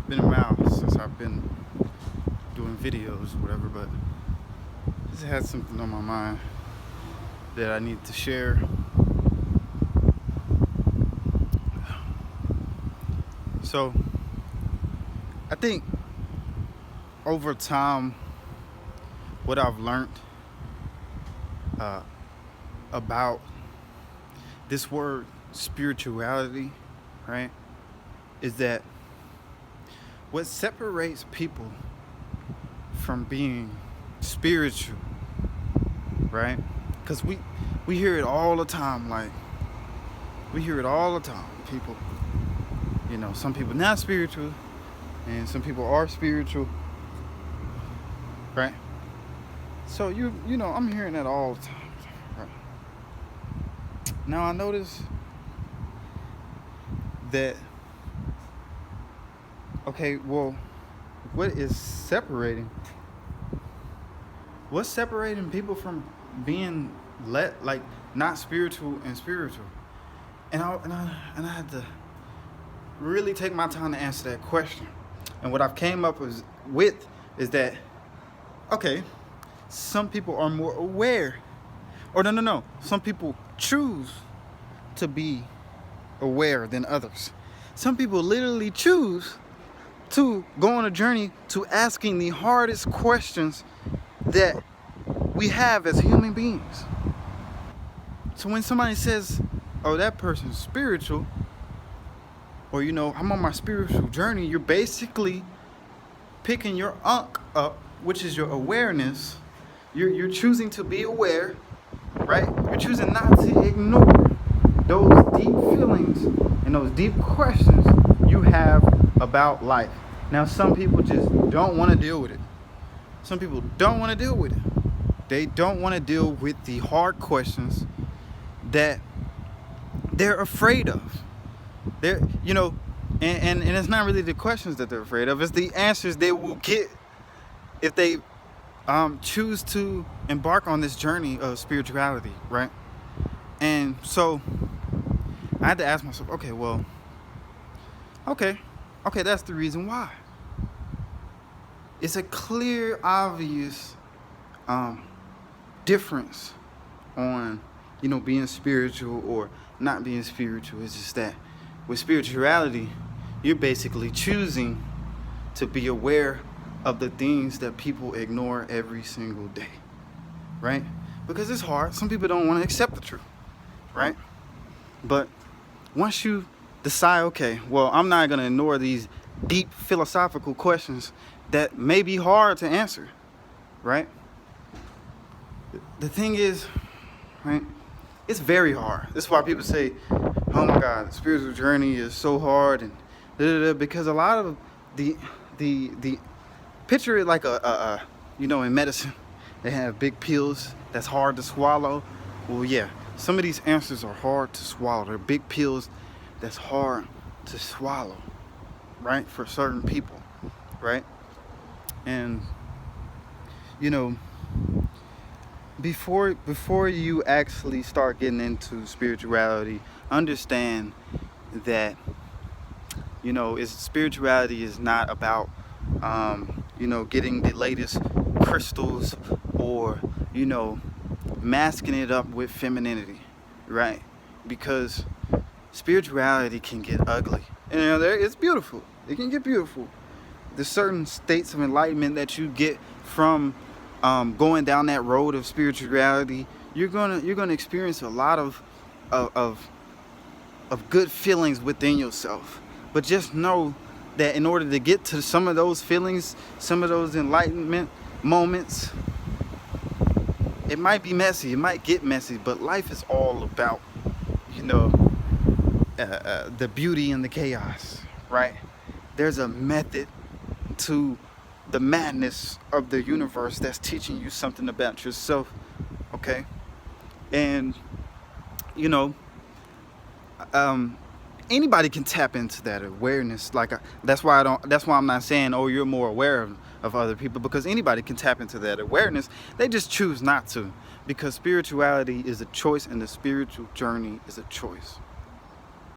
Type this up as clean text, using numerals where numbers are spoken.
been a while since I've been doing videos or whatever, but I just had something on my mind that I need to share. So I think over time, what I've learned about this word spirituality, right, is that what separates people from being spiritual, right? Because we hear it all the time, people, some people not spiritual and some people are spiritual, right? So I'm hearing that all the time, right? Now I notice that, okay, well, what's separating people from being not spiritual and spiritual? And I had to really take my time to answer that question. And what I've came up with is that, okay, some people are more aware, or no, some people choose to be aware than others. Some people literally choose to go on a journey to asking the hardest questions that we have as human beings. So when somebody says, oh, that person's spiritual, or I'm on my spiritual journey, you're basically picking your unk up, which is your awareness. You're choosing to be aware, right? You're choosing not to ignore those deep feelings and those deep questions you have about life. Now, some people just don't want to deal with it. Some people don't want to deal with it. They don't want to deal with the hard questions that they're afraid of. And it's not really the questions that they're afraid of. It's the answers they will get if they choose to embark on this journey of spirituality, right? And so I had to ask myself, okay, that's the reason why. It's a clear, obvious difference on, being spiritual or not being spiritual. It's just that with spirituality, you're basically choosing to be aware of the things that people ignore every single day, right? Because it's hard. Some people don't want to accept the truth, right? But once you decide, okay, well, I'm not going to ignore these deep philosophical questions that may be hard to answer, right? The thing is, right, it's very hard. This is why people say, oh my God, the spiritual journey is so hard, and because a lot of the picture it like in medicine, they have big pills that's hard to swallow. Well, yeah, some of these answers are hard to swallow. They're big pills that's hard to swallow, right, for certain people, right? And before you actually start getting into spirituality, understand that spirituality is not about getting the latest crystals or masking it up with femininity, right? Because spirituality can get ugly, and it's beautiful. It can get beautiful. There's certain states of enlightenment that you get from going down that road of spirituality. You're gonna experience a lot of good feelings within yourself. But just know that in order to get to some of those feelings, some of those enlightenment moments, it might be messy. It might get messy. But life is all about the beauty and the chaos, right? There's a method to the madness of the universe that's teaching you something about yourself, okay? And anybody can tap into that awareness. That's why I'm not saying, oh, you're more aware of other people, because anybody can tap into that awareness. They just choose not to, because spirituality is a choice and the spiritual journey is a choice.